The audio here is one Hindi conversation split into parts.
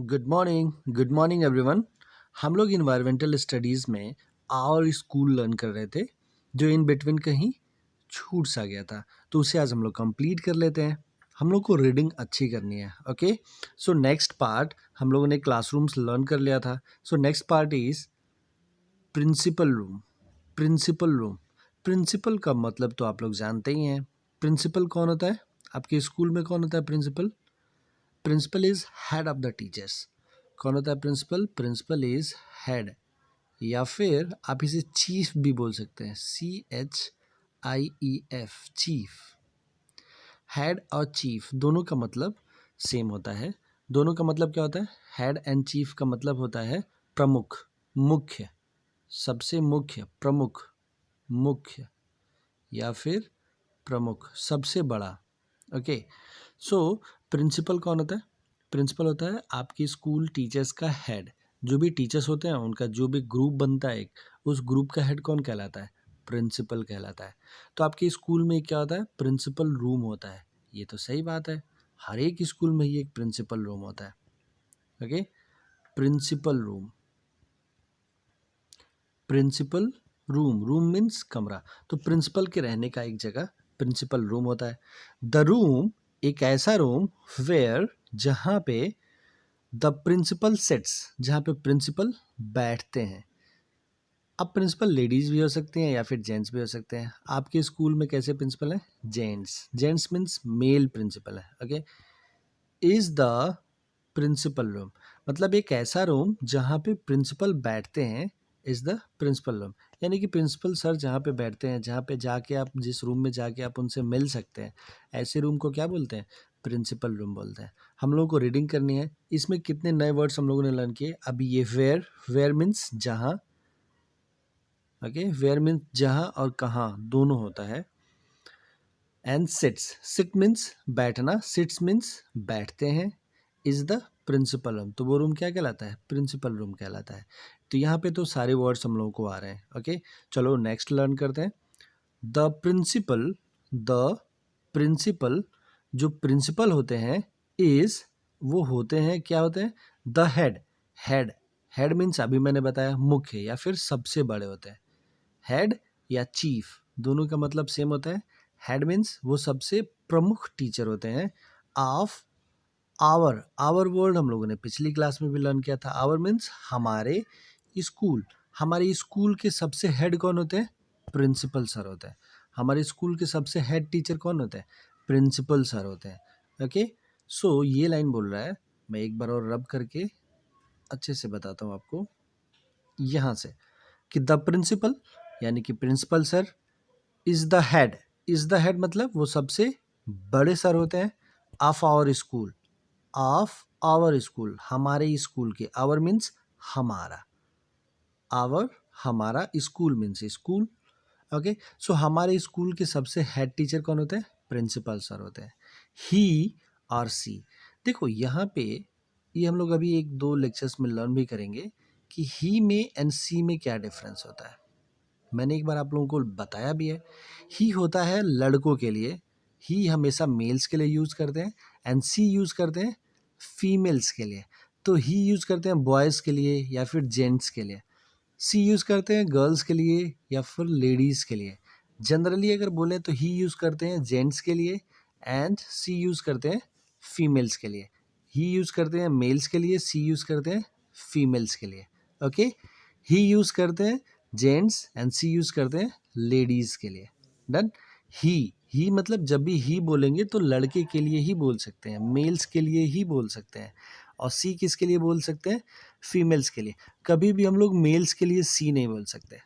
Good morning everyone. हम लोग इन्वायरमेंटल स्टडीज़ में और स्कूल लर्न कर रहे थे जो इन बिटवीन कहीं छूट सा गया था, तो उसे आज हम लोग कंप्लीट कर लेते हैं। हम लोग को रीडिंग अच्छी करनी है। ओके, सो नेक्स्ट पार्ट हम लोगों ने क्लासरूम्स लर्न कर लिया था। So next part is principal room. Principal room, principal का मतलब तो आप लोग जानते ही हैं। प्रिंसिपल कौन होता है? आपके स्कूल में कौन होता है principal? Principal is head of the teachers. कौन होता है प्रिंसिपल? प्रिंसिपल इज हेड, या फिर आप इसे चीफ भी बोल सकते हैं। CHIEF, chief. हेड और चीफ दोनों का मतलब सेम होता है। दोनों का मतलब क्या होता है? हेड एंड चीफ का मतलब होता है प्रमुख, मुख्य, सबसे मुख्य, प्रमुख, मुख्य, या फिर प्रमुख, सबसे बड़ा। ओके, सो प्रिंसिपल कौन होता है? प्रिंसिपल होता है आपकी स्कूल टीचर्स का हेड। जो भी टीचर्स होते हैं उनका जो भी ग्रुप बनता है उस ग्रुप का हेड कौन कहलाता है? प्रिंसिपल कहलाता है। तो आपके स्कूल में क्या होता है? प्रिंसिपल रूम होता है। ये तो सही बात है, हर एक स्कूल में ही एक प्रिंसिपल रूम होता है। Okay, principal room, principal room, room means कमरा। तो प्रिंसिपल के रहने का एक जगह प्रिंसिपल रूम होता है। द रूम, एक ऐसा रूम वेयर, जहाँ पे द प्रिंसिपल सेट्स, जहाँ पे प्रिंसिपल बैठते हैं। अब प्रिंसिपल लेडीज भी हो सकते हैं या फिर जेंट्स भी हो सकते हैं। आपके स्कूल में कैसे प्रिंसिपल हैं? Gents. Gents means male principal है। Okay, is the principal room, मतलब एक ऐसा रूम जहाँ पे प्रिंसिपल बैठते हैं, इज द प्रिंसिपल रूम। यानी कि प्रिंसिपल सर जहाँ पे बैठते हैं, जहाँ पे जाके आप, जिस रूम में जाके आप उनसे मिल सकते हैं, ऐसे रूम को क्या बोलते हैं? प्रिंसिपल रूम बोलते हैं। हम लोगों को रीडिंग करनी है। इसमें कितने नए वर्ड्स हम लोगों ने लर्न किए अभी? ये वेयर, वेयर मीन्स जहाँ। ओके, वेयर मीन्स जहाँ और कहाँ दोनों होता है। एंड सिट्स, सिट मीन्स बैठना, सिट्स मीन्स बैठते हैं। इज द प्रिंसिपल रूम, तो वो रूम क्या कहलाता है? प्रिंसिपल रूम कहलाता है। तो यहाँ पे तो सारे वर्ड्स हम लोगों को आ रहे हैं। ओके, चलो नेक्स्ट लर्न करते हैं। द प्रिंसिपल, द प्रिंसिपल, जो प्रिंसिपल होते हैं, इज, वो होते हैं, क्या होते हैं? The head, head, head means अभी मैंने बताया मुख्य या फिर सबसे बड़े होते हैं। हेड या चीफ दोनों का मतलब सेम होता है। हेड मीन्स वो सबसे प्रमुख टीचर होते हैं ऑफ आवर। आवर वर्ड हम लोगों ने पिछली क्लास में भी लर्न किया था। आवर मीन्स हमारे स्कूल। हमारे स्कूल के सबसे हेड कौन होते हैं? प्रिंसिपल सर होते हैं। हमारे स्कूल के सबसे हेड टीचर कौन होते हैं? प्रिंसिपल सर होते हैं। ओके, सो ये लाइन बोल रहा है, मैं एक बार और रब करके अच्छे से बताता हूँ आपको। यहाँ से कि द प्रिंसिपल, यानी कि principal sir, is the head. Is the head मतलब वो सबसे बड़े सर होते हैं of our school, of our school, हमारे स्कूल के। आवर मीन्स हमारा, आवर हमारा, school means school. Okay, so हमारे स्कूल के सबसे हेड टीचर कौन होते हैं? प्रिंसिपल सर होते हैं। ही और सी, देखो यहाँ पे ये हम लोग अभी एक दो लेक्चर्स में लर्न भी करेंगे कि ही में एंड सी में क्या डिफरेंस होता है। मैंने एक बार आप लोगों को बताया भी है। ही होता है लड़कों के लिए, ही हमेशा मेल्स के लिए यूज़ करते हैं, एंड सी यूज़ करते हैं फीमेल्स के लिए। तो ही यूज़ करते हैं बॉयज़ के लिए या फिर जेंट्स के लिए, सी यूज़ करते हैं गर्ल्स के लिए या फिर लेडीज़ के लिए। जनरली अगर बोलें तो ही यूज़ करते हैं जेंट्स के लिए एंड सी यूज़ करते हैं फीमेल्स के लिए। ही यूज़ करते हैं मेल्स के लिए, सी यूज़ करते हैं फीमेल्स के लिए। ओके, ही यूज़ करते हैं जेंट्स एंड सी यूज़ करते हैं लेडीज़ के लिए। डन। ही मतलब जब भी ही बोलेंगे तो लड़के के लिए ही बोल सकते हैं, मेल्स के लिए ही बोल सकते हैं। और सी किसके लिए बोल सकते हैं? फीमेल्स के लिए। कभी भी हम लोग मेल्स के लिए सी नहीं बोल सकते।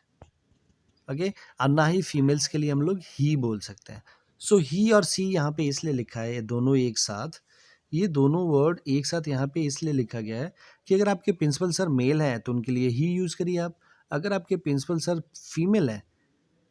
ओके, और ना ही फीमेल्स के लिए हम लोग ही बोल सकते हैं। सो ही और सी यहाँ पे इसलिए लिखा है, ये दोनों एक साथ, ये दोनों वर्ड एक साथ यहाँ पे इसलिए लिखा गया है कि अगर आपके प्रिंसिपल सर मेल हैं तो उनके लिए ही यूज़ करिए आप। अगर आपके प्रिंसिपल सर फीमेल हैं,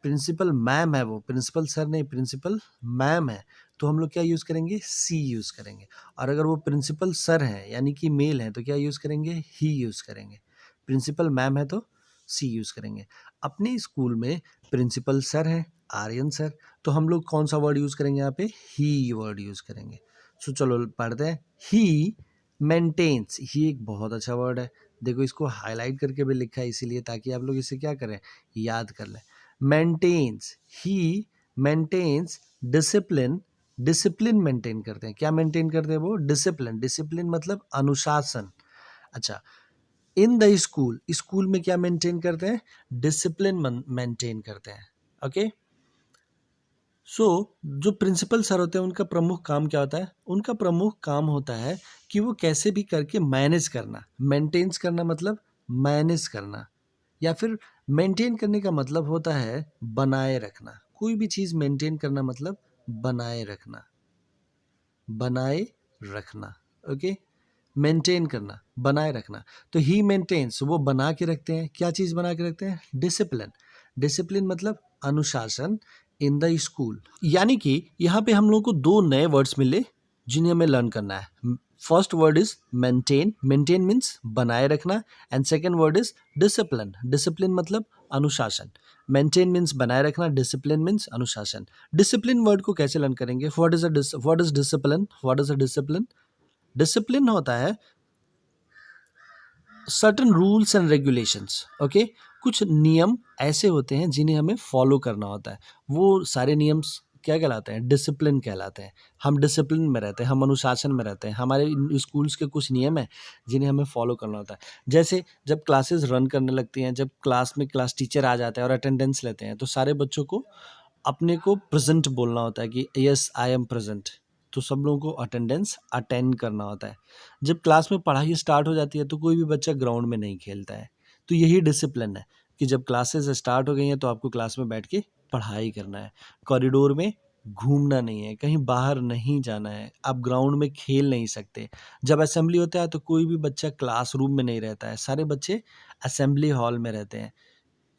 प्रिंसिपल मैम है, वो प्रिंसिपल सर नहीं, प्रिंसिपल मैम है, तो हम लोग क्या यूज़ करेंगे? सी यूज़ करेंगे। और अगर वो प्रिंसिपल सर हैं यानी कि मेल हैं तो क्या यूज़ करेंगे? ही यूज़ करेंगे। प्रिंसिपल मैम है तो सी यूज़ करेंगे। अपने स्कूल में प्रिंसिपल सर हैं, आर्यन सर, तो हम लोग कौन सा वर्ड यूज़ करेंगे यहाँ पे? ही वर्ड यूज़ करेंगे। सो चलो पढ़ते हैं। ही मेंटेन्स, ये एक बहुत अच्छा वर्ड है। देखो इसको हाईलाइट करके भी लिखा है इसीलिए ताकि आप लोग इसे क्या करें, याद कर लें। मेंटेन्स, ही मेंटेन्स डिसिप्लिन, डिसिप्लिन मेंटेन करते हैं। क्या मेंटेन करते हैं वो? डिसिप्लिन। डिसिप्लिन मतलब अनुशासन। अच्छा, इन द स्कूल, स्कूल में क्या मेंटेन करते हैं? डिसिप्लिन मेंटेन करते हैं। ओके, सो जो प्रिंसिपल सर होते हैं उनका प्रमुख काम क्या होता है? उनका प्रमुख काम होता है कि वो कैसे भी करके मैनेज करना। मेंटेन्स करना मतलब मैनेज करना, या फिर मेंटेन करने का मतलब होता है बनाए रखना। कोई भी चीज़ मेंटेन करना मतलब बनाए रखना, बनाए रखना। ओके, मेंटेन करना, बनाए रखना। तो ही मेंटेन्स, वो बना के रखते हैं। क्या चीज़ बना के रखते हैं? डिसिप्लिन। डिसिप्लिन मतलब अनुशासन इन द स्कूल। यानी कि यहाँ पे हम लोगों को दो नए वर्ड्स मिले जिन्हें हमें लर्न करना है। First word is maintain, maintain means बनाए रखना, and second word is discipline. Discipline मतलब अनुशासन। मेंटेन मीन्स बनाए रखना, डिसिप्लिन मीन्स अनुशासन। डिसिप्लिन वर्ड को कैसे लर्न करेंगे? What is discipline? What is a discipline? Discipline होता है certain rules and regulations. Okay, कुछ नियम ऐसे होते हैं जिन्हें हमें फॉलो करना होता है। वो सारे नियम्स क्या कहलाते हैं? डिसिप्लिन कहलाते हैं। हम डिसिप्लिन में रहते हैं, हम अनुशासन में रहते हैं। हमारे स्कूल्स के कुछ नियम हैं जिन्हें हमें फॉलो करना होता है। जैसे जब क्लासेस रन करने लगती हैं, जब क्लास में क्लास टीचर आ जाते हैं और अटेंडेंस लेते हैं, तो सारे बच्चों को अपने को प्रेजेंट बोलना होता है कि यस आई एम प्रेजेंट। तो सब लोगों को अटेंडेंस अटेंड करना होता है। जब क्लास में पढ़ाई स्टार्ट हो जाती है तो कोई भी बच्चा ग्राउंड में नहीं खेलता है। तो यही डिसिप्लिन है कि जब क्लासेस स्टार्ट हो गई हैं तो आपको क्लास में बैठ के पढ़ाई करना है। कॉरिडोर में घूमना नहीं है, कहीं बाहर नहीं जाना है, आप ग्राउंड में खेल नहीं सकते। जब असेंबली होता है तो कोई भी बच्चा क्लासरूम में नहीं रहता है, सारे बच्चे असेंबली हॉल में रहते हैं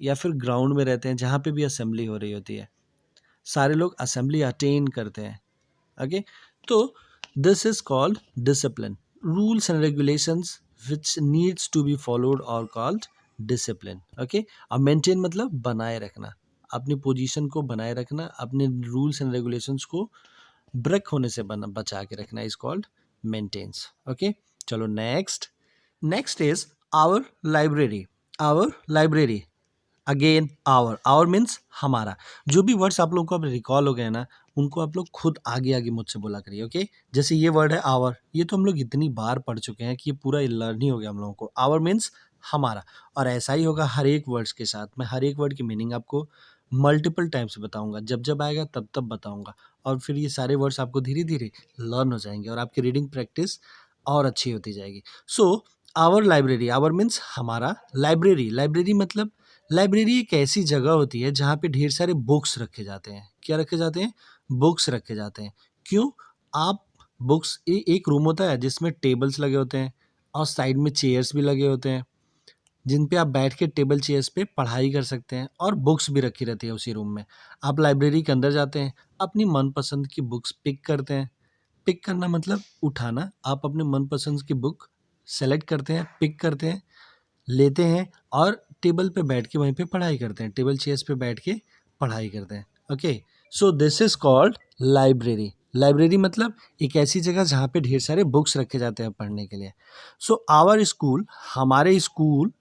या फिर ग्राउंड में रहते हैं जहाँ पे भी असेंबली हो रही होती है। सारे लोग असेंबली अटेंड करते हैं। ओके, तो this is called discipline. Rules and regulations which needs to be followed और कॉल्ड डिसिप्लिन। ओके, अब मेंटेन मतलब बनाए रखना, अपनी पोजीशन को बनाए रखना, अपने रूल्स एंड रेगुलेशंस को ब्रेक होने से बचा के रखना इज कॉल्ड मेंटेन्स। ओके, चलो next. Next is our library. Our library, again our, our means हमारा। जो भी वर्ड्स आप लोगों को अब रिकॉल हो गए ना, उनको आप लोग खुद आगे आगे मुझसे बोला करिए। ओके, जैसे ये वर्ड है आवर, ये तो हम लोग इतनी बार पढ़ चुके हैं कि ये पूरा लर्न ही हो गया हम लोगों को। आवर मीन्स हमारा, और ऐसा ही होगा हर एक वर्ड्स के साथ। मैं हर एक वर्ड की मीनिंग आपको मल्टीपल टाइम्स बताऊंगा, जब जब आएगा तब तब बताऊंगा, और फिर ये सारे वर्ड्स आपको धीरे धीरे लर्न हो जाएंगे और आपकी रीडिंग प्रैक्टिस और अच्छी होती जाएगी। So our library, our means हमारा। लाइब्रेरी, लाइब्रेरी मतलब, लाइब्रेरी एक ऐसी जगह होती है जहाँ पे ढेर सारे बुक्स रखे जाते हैं। क्या रखे जाते हैं? बुक्स रखे जाते हैं। क्यों? आप बुक्स, एक रूम होता है जिसमें टेबल्स लगे होते हैं और साइड में चेयर्स भी लगे होते हैं जिन पे आप बैठ के टेबल चेयर्स पे पढ़ाई कर सकते हैं, और बुक्स भी रखी रहती है उसी रूम में। आप लाइब्रेरी के अंदर जाते हैं, अपनी मनपसंद की बुक्स पिक करते हैं। पिक करना मतलब उठाना। आप अपने मनपसंद की बुक सेलेक्ट करते हैं, पिक करते हैं, लेते हैं और टेबल पे बैठ के वहीं पे पढ़ाई करते हैं, टेबल चेयर्स पे बैठ के पढ़ाई करते हैं। Okay, so this is called library. Library मतलब एक ऐसी जगह जहाँ पे ढेर सारे बुक्स रखे जाते हैं पढ़ने के लिए। सो आवर स्कूल, हमारे स्कूल,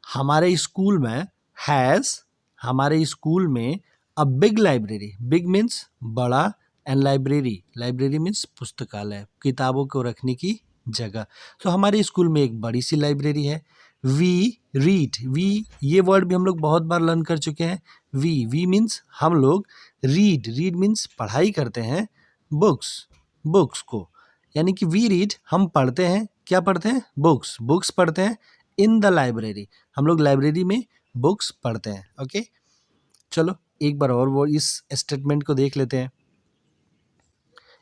हमारे स्कूल में हैज़, हमारे स्कूल में a big library. Big means बड़ा, एंड लाइब्रेरी, लाइब्रेरी मीन्स पुस्तकालय, किताबों को रखने की जगह। तो हमारे स्कूल में एक बड़ी सी लाइब्रेरी है। वी रीड, वी ये वर्ड भी हम लोग बहुत बार लर्न कर चुके हैं। वी मीन्स हम लोग, रीड, रीड मीन्स पढ़ाई करते हैं बुक्स, बुक्स को। यानी कि वी रीड, हम पढ़ते हैं। क्या पढ़ते हैं? बुक्स, बुक्स पढ़ते हैं इन द लाइब्रेरी, हम लोग लाइब्रेरी में बुक्स पढ़ते हैं। ओके, चलो एक बार और वो इस स्टेटमेंट को देख लेते हैं।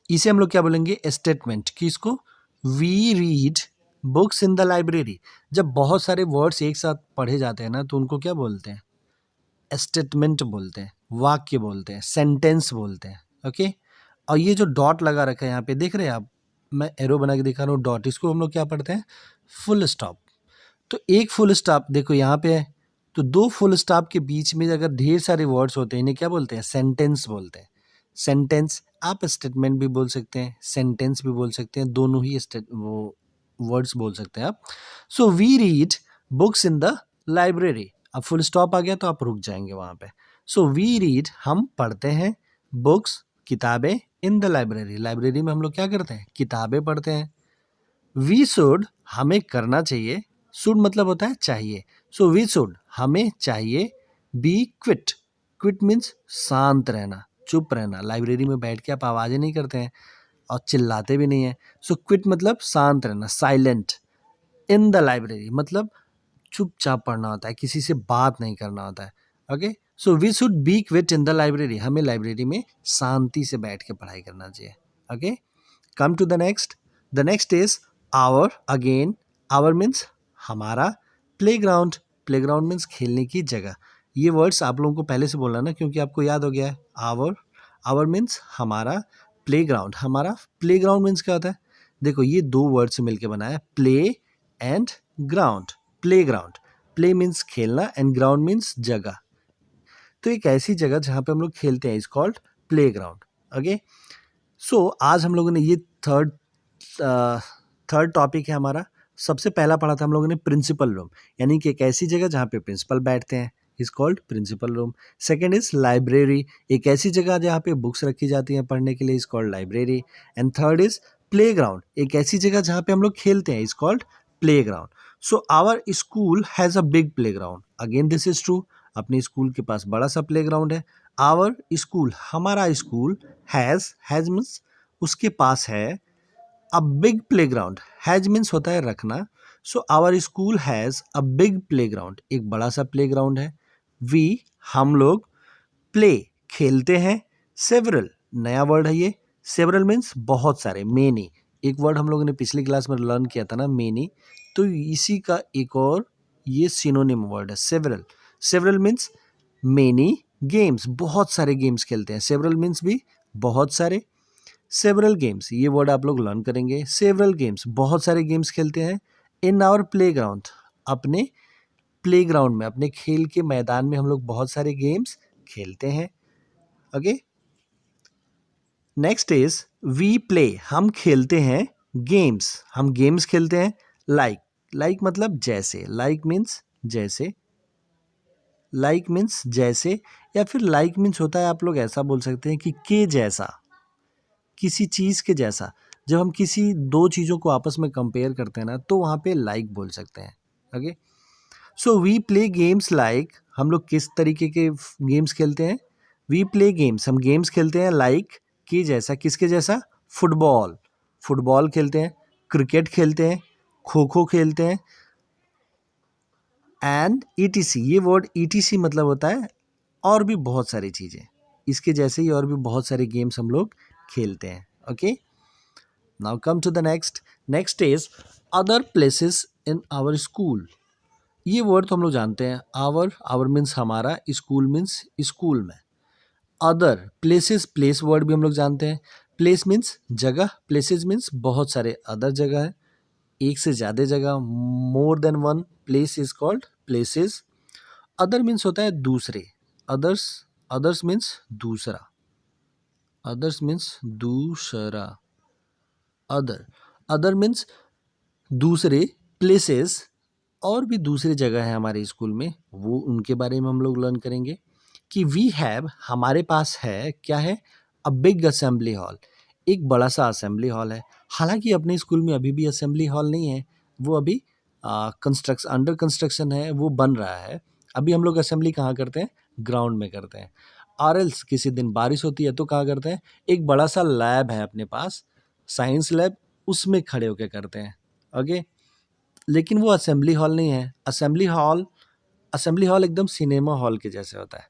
इसे हम लोग क्या बोलेंगे? स्टेटमेंट। कि इसको we read books in the library. जब बहुत सारे वर्ड्स एक साथ पढ़े जाते हैं ना तो उनको क्या बोलते हैं? स्टेटमेंट बोलते हैं, वाक्य बोलते हैं, सेंटेंस बोलते हैं। ओके, और ये जो डॉट लगा रखा है यहाँ पे, देख रहे हैं आप, मैं एरो बना के दिखा रहा हूँ, डॉट, इसको हम लोग क्या पढ़ते हैं? Full stop. तो एक फुल स्टॉप देखो यहाँ पे है, तो दो फुल स्टॉप के बीच में अगर ढेर सारे वर्ड्स होते हैं, इन्हें क्या बोलते हैं? सेंटेंस बोलते हैं। सेंटेंस, आप स्टेटमेंट भी बोल सकते हैं, सेंटेंस भी बोल सकते हैं, दोनों ही वो वर्ड्स बोल सकते हैं आप. So we read books in the library. अब फुल स्टॉप आ गया तो आप रुक जाएंगे वहाँ पे. सो वी रीड, हम पढ़ते हैं, बुक्स किताबें, इन द लाइब्रेरी, लाइब्रेरी में हम लोग क्या करते हैं, किताबें पढ़ते हैं. वी शुड, हमें करना चाहिए, शुड मतलब होता है चाहिए. सो वी शुड, हमें चाहिए, बी क्विट. क्विट मीन्स शांत रहना, चुप रहना. लाइब्रेरी में बैठ के आप आवाज़ें नहीं करते हैं और चिल्लाते भी नहीं है. सो क्विट मतलब शांत रहना, साइलेंट. इन द लाइब्रेरी मतलब चुपचाप पढ़ना होता है, किसी से बात नहीं करना होता है. Okay, so we should be quiet in the library, हमें लाइब्रेरी में शांति से बैठ के पढ़ाई करना चाहिए. Okay, come to the next. The next is our. Again, our means हमारा, प्लेग्राउंड, प्लेग्राउंड मीन्स खेलने की जगह. ये वर्ड्स आप लोगों को पहले से बोलना ना, क्योंकि आपको याद हो गया है. आवर, आवर मीन्स हमारा, प्लेग्राउंड हमारा. प्लेग्राउंड मीन्स क्या होता है, देखो ये दो वर्ड से मिलकर बना है, play and ground. Playground, play means खेलना एंड ग्राउंड मीन्स जगह. तो एक ऐसी जगह जहाँ पे हम लोग खेलते हैं इज कॉल्ड प्लेग्राउंड. ओके, सो आज हम लोगों ने ये थर्ड टॉपिक है हमारा. सबसे पहला पढ़ा था हम लोगों ने प्रिंसिपल रूम, यानी कि एक ऐसी जगह जहाँ पे प्रिंसिपल बैठते हैं, is called principal room. Second is library, एक ऐसी जगह जहाँ पे बुक्स रखी जाती हैं पढ़ने के लिए, is called library. And third is playground, एक ऐसी जगह जहाँ पे हम लोग खेलते हैं, is called playground. So our school has a big playground. Again this is true, अपने स्कूल के पास बड़ा सा प्लेग्राउंड है. आवर स्कूल, हमारा स्कूल, हैज़ मीन्स उसके पास है, a big playground, has means होता है रखना. So our school has a big playground, एक बड़ा सा प्लेग्राउंड है. वी, हम लोग, प्ले खेलते हैं, सेवरल नया वर्ड है ये. सेवरल मीन्स बहुत सारे, मेनी. एक वर्ड हम लोगों ने पिछली क्लास में लर्न किया था ना, मेनी, तो इसी का एक और ये सिनोनिम वर्ड है, several. Several means many games, बहुत सारे गेम्स खेलते हैं. सेवरल मीन्स भी बहुत सारे. सेवरल गेम्स, ये वर्ड आप लोग लर्न करेंगे. सेवरल गेम्स, बहुत सारे गेम्स खेलते हैं. इन आवर प्लेग्राउंड, अपने प्लेग्राउंड में, अपने खेल के मैदान में हम लोग बहुत सारे गेम्स खेलते हैं. Okay, next is we play, हम खेलते हैं, गेम्स, हम गेम्स खेलते हैं. लाइक, लाइक मतलब जैसे, लाइक मीन्स जैसे, लाइक मीन्स जैसे, या फिर लाइक मीन्स होता है, आप लोग ऐसा बोल सकते हैं कि के जैसा, किसी चीज़ के जैसा. जब हम किसी दो चीज़ों को आपस में कंपेयर करते हैं ना, तो वहाँ पे लाइक बोल सकते हैं. Okay, so we play games like, हम लोग किस तरीके के गेम्स खेलते हैं, वी प्ले गेम्स, हम गेम्स खेलते हैं लाइक, के जैसा, किसके जैसा, फुटबॉल, फुटबॉल खेलते हैं, क्रिकेट खेलते हैं, खो खो खेलते हैं. एंड ईटीसी, ये वर्ड ईटीसी मतलब होता है और भी बहुत सारी चीज़ें, इसके जैसे ही और भी बहुत सारे गेम्स हम लोग खेलते हैं. Okay, now come to the next. Next is other places in our school. ये वर्ड तो हम लोग जानते हैं, आवर, आवर मीन्स हमारा, स्कूल मीन्स स्कूल में. अदर प्लेसेस, प्लेस वर्ड भी हम लोग जानते हैं. प्लेस मीन्स जगह, प्लेसेस मीन्स बहुत सारे अदर जगह है, एक से ज़्यादा जगह, more than one place is called places. Other means होता है दूसरे, अदर्स, अदर्स मीन्स दूसरा, अदर्स मीन्स दूसरा. अदर, अदर मीन्स दूसरे. प्लेसेस, और भी दूसरी जगह है हमारे स्कूल में, वो उनके बारे में हम लोग लर्न करेंगे. कि वी हैव, हमारे पास है, क्या है, अ बिग असेंबली हॉल, एक बड़ा सा असेंबली हॉल है. हालांकि अपने स्कूल में अभी भी असेंबली हॉल नहीं है, वो अभी अंडर कंस्ट्रक्शन है, वो बन रहा है. अभी हम लोग असेंबली कहाँ करते हैं, ग्राउंड में करते हैं. और एल्स किसी दिन बारिश होती है तो कहाँ करते हैं, एक बड़ा सा लैब है अपने पास, साइंस लैब, उसमें खड़े होकर करते हैं. ओके, लेकिन वो असेंबली हॉल नहीं है. असेंबली हॉल, असेंबली हॉल एकदम सिनेमा हॉल के जैसे होता है,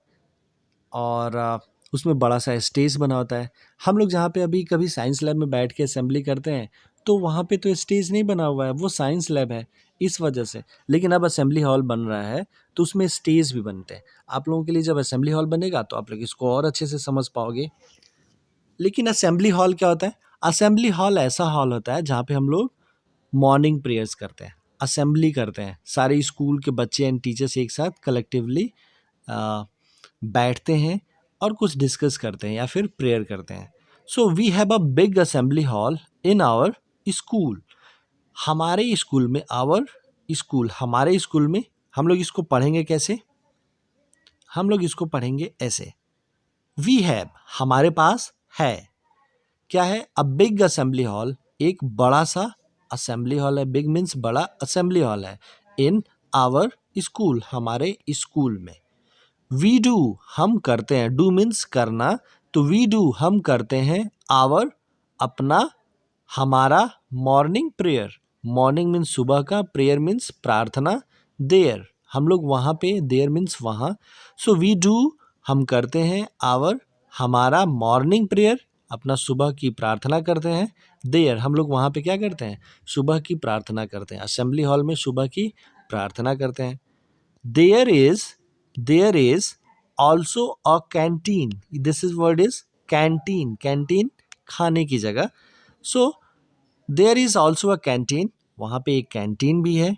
और उसमें बड़ा सा स्टेज बना होता है. हम लोग जहाँ पे अभी कभी साइंस लैब में बैठ के असेंबली करते हैं, तो वहाँ पे तो स्टेज नहीं बना हुआ है, वो साइंस लैब है, इस वजह से. लेकिन अब असेंबली हॉल बन रहा है तो उसमें स्टेज भी बनते हैं. आप लोगों के लिए जब असेंबली हॉल बनेगा तो आप लोग इसको और अच्छे से समझ पाओगे. लेकिन असेंबली हॉल क्या होता है, असेंबली हॉल ऐसा हॉल होता है जहाँ पे हम लोग मॉर्निंग प्रेयर्स करते हैं, असेंबली करते हैं, सारे स्कूल के बच्चे एंड टीचर्स एक साथ कलेक्टिवली बैठते हैं और कुछ डिस्कस करते हैं या फिर प्रेयर करते हैं. So we have a big assembly hall in our school. हमारे स्कूल में, आवर स्कूल, हमारे स्कूल में, हम लोग इसको पढ़ेंगे कैसे? हम लोग इसको पढ़ेंगे ऐसे, वी हैव, हमारे पास है, क्या है? अ बिग असेंबली हॉल, एक बड़ा सा असेंबली हॉल है, बिग मीन्स बड़ा, असेंबली हॉल है, इन आवर स्कूल, हमारे स्कूल में। वी डू, हम करते हैं, डू मीन्स करना, तो वी डू, हम करते हैं, आवर, अपना, हमारा, मॉर्निंग प्रेयर, मॉर्निंग मीन्स सुबह का, प्रेयर मीन्स प्रार्थना, देयर, हम लोग वहाँ पे, देयर मीन्स वहाँ, सो वी डू, हम करते हैं, आवर, हमारा, मॉर्निंग प्रेयर, अपना सुबह की प्रार्थना करते हैं, देयर, हम लोग वहाँ पे क्या करते हैं? सुबह की प्रार्थना करते हैं, असेंबली हॉल में सुबह की प्रार्थना करते हैं। There is also a canteen, this is word is canteen, canteen खाने की जगह, so there is also a canteen, वहाँ पे एक कैंटीन भी है।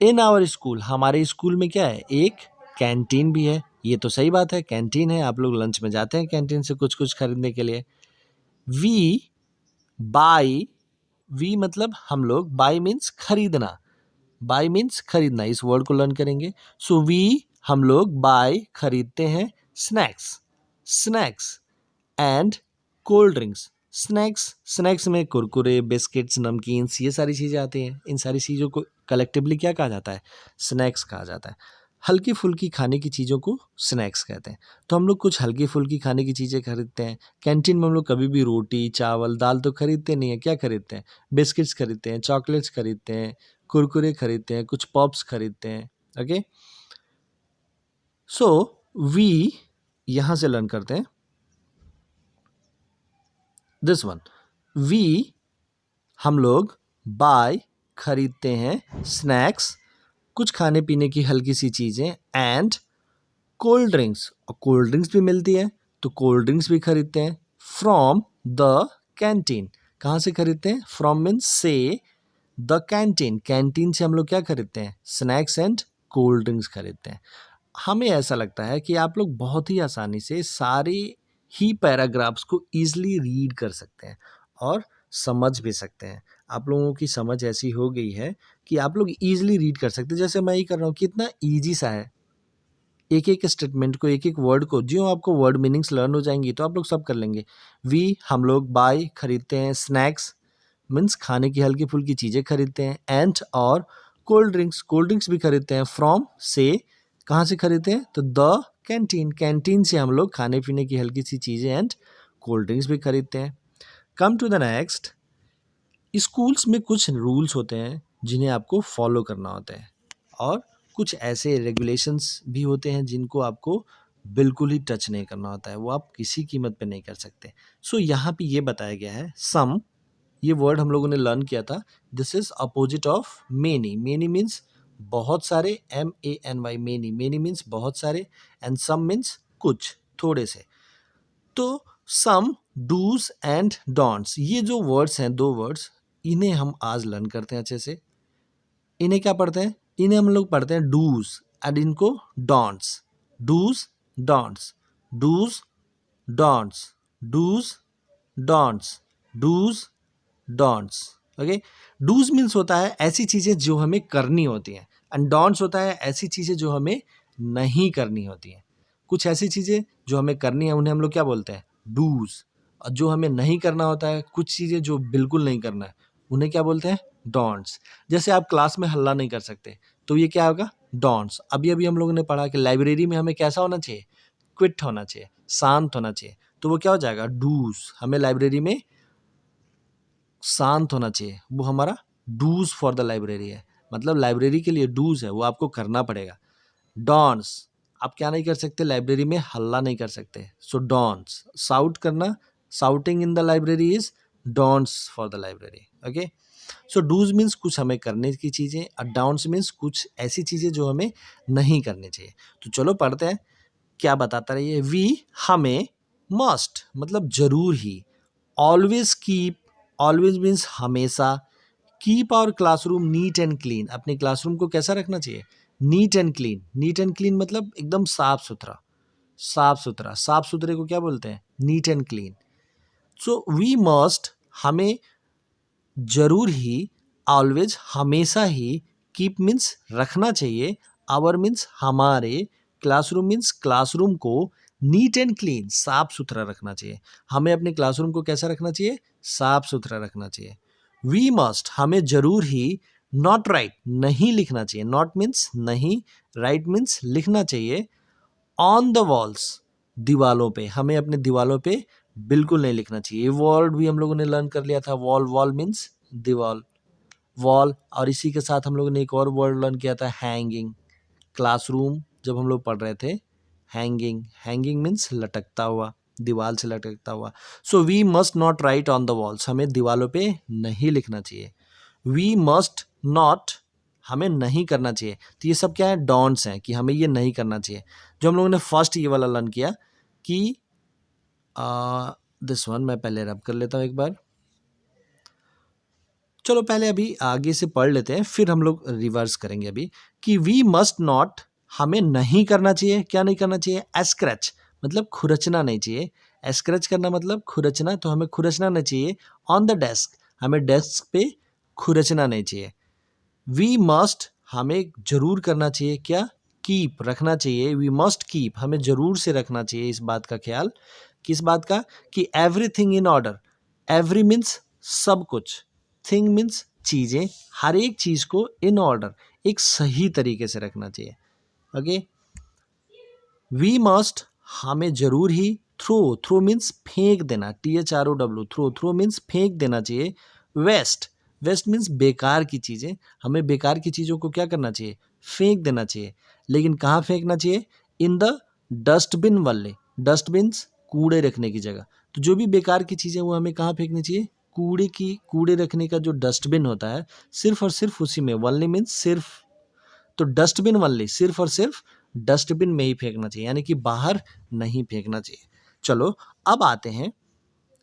इन आवर स्कूल, हमारे स्कूल में क्या है? एक कैंटीन भी है, ये तो सही बात है, कैंटीन है, आप लोग लंच में जाते हैं कैंटीन से कुछ कुछ खरीदने के लिए। वी बाई, वी मतलब हम लोग, बाई मीन्स खरीदना, बाई मीन्स खरीदना, इस वर्ड को लर्न करेंगे। सो वी, हम लोग, बाय, खरीदते हैं, snacks, snacks and cold drinks, snacks, snacks में कुरकुरे, बिस्किट्स, नमकीन्स, ये सारी चीज़ें आती हैं, इन सारी चीज़ों को कलेक्टिवली क्या कहा जाता है? स्नैक्स कहा जाता है। हल्की फुल्की खाने की चीज़ों को स्नैक्स कहते हैं। तो हम लोग कुछ हल्की फुल्की खाने की चीज़ें खरीदते हैं कैंटीन में। हम लोग कभी भी रोटी, चावल, दाल तो खरीदते नहीं है, क्या खरीदते हैं? बिस्किट्स खरीदते हैं, चॉकलेट्स खरीदते हैं, कुरकुरे खरीदते हैं, कुछ पॉप्स खरीदते हैं। ओके, सो वी, यहाँ से लर्न करते हैं दिस वन, वी, हम लोग, बाय, खरीदते हैं, स्नैक्स, कुछ खाने पीने की हल्की सी चीज़ें, एंड कोल्ड ड्रिंक्स, और कोल्ड ड्रिंक्स भी मिलती है तो कोल्ड ड्रिंक्स भी खरीदते हैं, फ्रॉम द कैंटीन, कहाँ से खरीदते हैं? फ्रॉम मीन्स से, द कैंटीन, कैंटीन से हम लोग क्या खरीदते हैं? स्नैक्स एंड कोल्ड ड्रिंक्स खरीदते हैं। हमें ऐसा लगता है कि आप लोग बहुत ही आसानी से सारे ही पैराग्राफ्स को ईजिली रीड कर सकते हैं और समझ भी सकते हैं। आप लोगों की समझ ऐसी हो गई है कि आप लोग ईजिली रीड कर सकते हैं, जैसे मैं ही कर रहा हूँ, कितना ईजी सा है। एक एक स्टेटमेंट को, एक एक वर्ड को, जो आपको वर्ड मीनिंग्स लर्न हो जाएंगी तो आप लोग सब कर लेंगे। वी, हम लोग, बाय, खरीदते हैं, स्नैक्स मीन्स खाने की हल्की फुल्की चीज़ें खरीदते हैं, एंड, और कोल्ड ड्रिंक्स, कोल्ड ड्रिंक्स भी खरीदते हैं, फ्रॉम से, कहाँ से खरीदते हैं? तो द कैंटीन, कैंटीन से हम लोग खाने पीने की हल्की सी चीज़ें एंड कोल्ड ड्रिंक्स भी खरीदते हैं। Come to the next, schools में कुछ रूल्स होते हैं जिन्हें आपको फॉलो करना होता है, और कुछ ऐसे रेगुलेशंस भी होते हैं जिनको आपको बिल्कुल ही टच नहीं करना होता है, वो आप किसी कीमत पे नहीं कर सकते। सो यहाँ पे ये बताया गया है, सम, ये वर्ड हम लोगों ने लर्न किया था, this is opposite of many, many means बहुत सारे, MANY, मेनी, मेनी मीन्स बहुत सारे, एंड सम मीन्स कुछ, थोड़े से। तो सम, डूज एंड डोंट्स, ये जो वर्ड्स हैं, दो वर्ड्स, इन्हें हम आज लर्न करते हैं अच्छे से। इन्हें क्या पढ़ते हैं? इन्हें हम लोग पढ़ते हैं डूज, एंड इनको don'ts, dos, don'ts, dos, don'ts, dos, don'ts, dos, don'ts. Okay, dos means होता है ऐसी चीज़ें जो हमें करनी होती हैं, एंड डोंट्स होता है ऐसी चीज़ें जो हमें नहीं करनी होती हैं। कुछ ऐसी चीज़ें जो हमें करनी है उन्हें हम लोग क्या बोलते हैं? डूज। और जो हमें नहीं करना होता है, कुछ चीज़ें जो बिल्कुल नहीं करना है, उन्हें क्या बोलते हैं? डोंट्स। जैसे आप क्लास में हल्ला नहीं कर सकते, तो ये क्या होगा? डोंट्स। अभी अभी हम लोगों ने पढ़ा कि लाइब्रेरी में हमें कैसा होना चाहिए? क्विट होना चाहिए, शांत होना चाहिए, तो वो क्या हो जाएगा? डूज। हमें लाइब्रेरी में शांत होना चाहिए, वो हमारा डूज फॉर द लाइब्रेरी है, मतलब लाइब्रेरी के लिए डूज है, वो आपको करना पड़ेगा। डॉन्स, आप क्या नहीं कर सकते? लाइब्रेरी में हल्ला नहीं कर सकते, सो डॉन्स, साउट करना, shouting in the library is don'ts for the library. Okay, so dos means कुछ हमें करने की चीज़ें, और डाउन्स मीन्स कुछ ऐसी चीज़ें जो हमें नहीं करनी चाहिए। तो चलो पढ़ते हैं, क्या बताता रहिए। वी, हमें, मस्ट मतलब जरूर ही, ऑलवेज कीप, ऑलवेज मीन्स हमेशा, keep our classroom neat and clean, अपने क्लासरूम को कैसा रखना चाहिए? Neat and clean. Neat and clean मतलब एकदम साफ सुथरा, साफ सुथरा, साफ सुथरे को क्या बोलते हैं? Neat and clean. So we must, हमें जरूर ही, ऑलवेज हमेशा ही, कीप मीन्स रखना चाहिए, आवर मीन्स हमारे, क्लासरूम मीन्स क्लासरूम को नीट एंड क्लीन साफ सुथरा रखना चाहिए। हमें अपने क्लासरूम को कैसा रखना चाहिए? साफ सुथरा रखना चाहिए। वी मस्ट हमें जरूर ही, नॉट राइट नहीं लिखना चाहिए, नॉट मीन्स नहीं, राइट मीन्स लिखना चाहिए, ऑन द वॉल्स दीवालों पे, हमें अपने दीवालों पे बिल्कुल नहीं लिखना चाहिए। ये वर्ड भी हम लोगों ने लर्न कर लिया था, वॉल, वॉल मीन्स दीवाल, वॉल। और इसी के साथ हम लोगों ने एक और वर्ड लर्न किया था, हैंगिंग। क्लासरूम जब हम लोग पढ़ रहे थे, हैंगिंग, हैंगिंग मीन्स लटकता हुआ, दीवार से लटकता हुआ। So we must not write on the walls, हमें दीवालों पे नहीं लिखना चाहिए। वी मस्ट नॉट हमें नहीं करना चाहिए। तो ये सब क्या है? डॉन्ट्स हैं, कि हमें ये नहीं करना चाहिए। जो हम लोगों ने फर्स्ट ये वाला लर्न किया कि दिस वन मैं पहले रब कर लेता हूँ एक बार। चलो पहले अभी आगे से पढ़ लेते हैं, फिर हम लोग रिवर्स करेंगे अभी। कि वी मस्ट नॉट हमें नहीं करना चाहिए, क्या नहीं करना चाहिए? स्क्रैच मतलब खुरचना नहीं चाहिए, स्क्रैच करना मतलब खुरचना, तो हमें खुरचना नहीं चाहिए। ऑन द डेस्क हमें डेस्क पे खुरचना नहीं चाहिए। वी मस्ट हमें जरूर करना चाहिए, क्या? कीप रखना चाहिए, वी मस्ट कीप हमें जरूर से रखना चाहिए इस बात का ख्याल। किस बात का? कि everything in order, every means सब कुछ, थिंग मीन्स चीजें, हर एक चीज को इन ऑर्डर एक सही तरीके से रखना चाहिए। ओके। वी मस्ट हमें जरूर ही, थ्रो, थ्रो मीन्स फेंक देना, THROW, थ्रो, थ्रो मीन्स फेंक देना चाहिए। वेस्ट, वेस्ट मीन्स बेकार की चीजें, हमें बेकार की चीजों को क्या करना चाहिए? फेंक देना चाहिए। लेकिन कहाँ फेंकना चाहिए? इन द डस्टबिन वाले, डस्टबिन्स कूड़े रखने की जगह। तो जो भी बेकार की चीजें वो हमें कहाँ फेंकनी चाहिए? कूड़े रखने का जो डस्टबिन होता है, सिर्फ और सिर्फ उसी में, वनली मीन्स सिर्फ, तो डस्टबिन वाली सिर्फ और सिर्फ डस्टबिन में ही फेंकना चाहिए, यानी कि बाहर नहीं फेंकना चाहिए। चलो अब आते हैं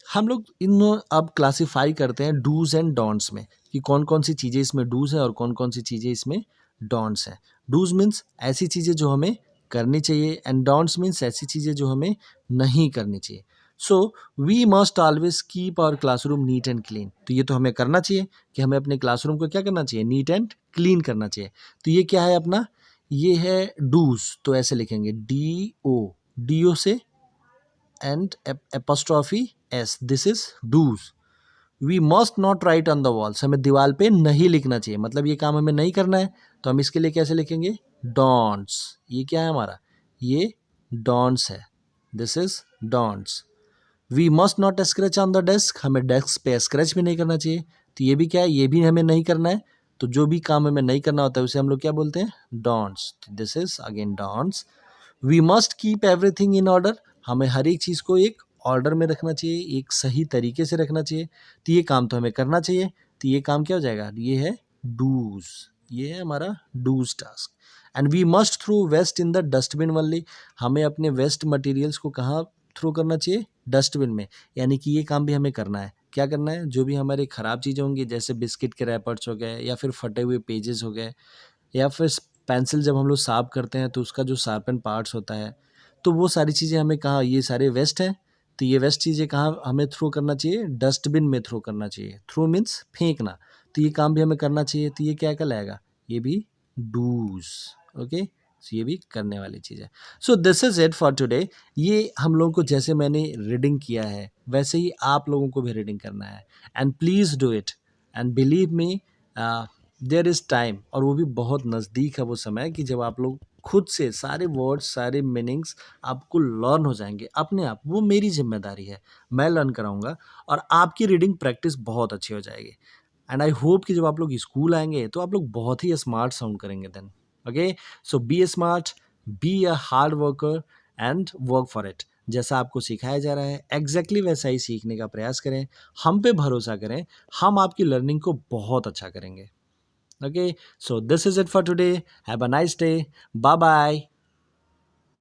हम लोग इन, अब क्लासिफाई करते हैं डूज एंड डोंट्स में, कि कौन कौन सी चीज़ें इसमें डूज है और कौन कौन सी चीज़ें इसमें डोंट्स हैं। डूज मीन्स ऐसी चीज़ें जो हमें करनी चाहिए, एंड डोंट्स मीन्स ऐसी चीज़ें जो हमें नहीं करनी चाहिए। So we must always keep our classroom neat and clean, तो ये तो हमें करना चाहिए कि हमें अपने क्लासरूम को क्या करना चाहिए? नीट एंड क्लीन करना चाहिए। तो ये क्या है अपना? ये है डूज, तो ऐसे लिखेंगे DO से and apostrophe S, this is do's. We must not write on the walls, हमें दीवार पे नहीं लिखना चाहिए, मतलब ये काम हमें नहीं करना है, तो हम इसके लिए कैसे लिखेंगे? डोंट्स। ये क्या है हमारा? ये डोंट्स है, this is don'ts. We must not scratch on the desk, हमें डेस्क पे स्क्रैच भी नहीं करना चाहिए, तो ये भी क्या है? ये भी हमें नहीं करना है। तो जो भी काम हमें नहीं करना होता है उसे हम लोग क्या बोलते हैं? Don'ts. This is again don'ts. We must keep everything in order, हमें हर एक चीज़ को एक ऑर्डर में रखना चाहिए, एक सही तरीके से रखना चाहिए, तो ये काम तो हमें करना चाहिए। तो ये काम क्या हो जाएगा? ये है डूज, ये है हमारा do's task. And we must throw waste in the dustbin only, हमें अपने वेस्ट मटेरियल्स को कहाँ थ्रो करना चाहिए? डस्टबिन में। यानी कि ये काम भी हमें करना है। क्या करना है? जो भी हमारे ख़राब चीज़ें होंगी, जैसे बिस्किट के रैपर्स हो गए, या फिर फटे हुए पेजेस हो गए, या फिर पेंसिल जब हम लोग शार्प करते हैं तो उसका जो शार्पन पार्ट्स होता है, तो वो सारी चीज़ें हमें कहाँ? ये सारे वेस्ट हैं, तो ये वेस्ट चीज़ें कहाँ हमें थ्रो करना चाहिए? डस्टबिन में थ्रो करना चाहिए। थ्रो मीन्स फेंकना, तो ये काम भी हमें करना चाहिए, तो ये क्या कहलाएगा? ये भी डूज। ओके, सो ये भी करने वाली चीज़ है। So this is it for today. ये हम लोगों को, जैसे मैंने रीडिंग किया है वैसे ही आप लोगों को भी रीडिंग करना है, and please do it, and believe me, there is time, और वो भी बहुत नज़दीक है वो समय, कि जब आप लोग खुद से सारे वर्ड्स, सारे मीनिंग्स आपको लर्न हो जाएंगे अपने आप। वो मेरी जिम्मेदारी है, मैं लर्न कराऊंगा, और आपकी रीडिंग प्रैक्टिस बहुत अच्छी हो जाएगी। एंड आई होप कि जब आप लोग स्कूल आएंगे तो आप लोग बहुत ही स्मार्ट साउंड करेंगे then. Okay, so be smart, be a hard worker, and work for it. जैसा आपको सिखाया जा रहा है एग्जैक्टली वैसा ही सीखने का प्रयास करें, हम पे भरोसा करें, हम आपकी लर्निंग को बहुत अच्छा करेंगे। Okay, so this is it for today. Have a nice day. Bye bye.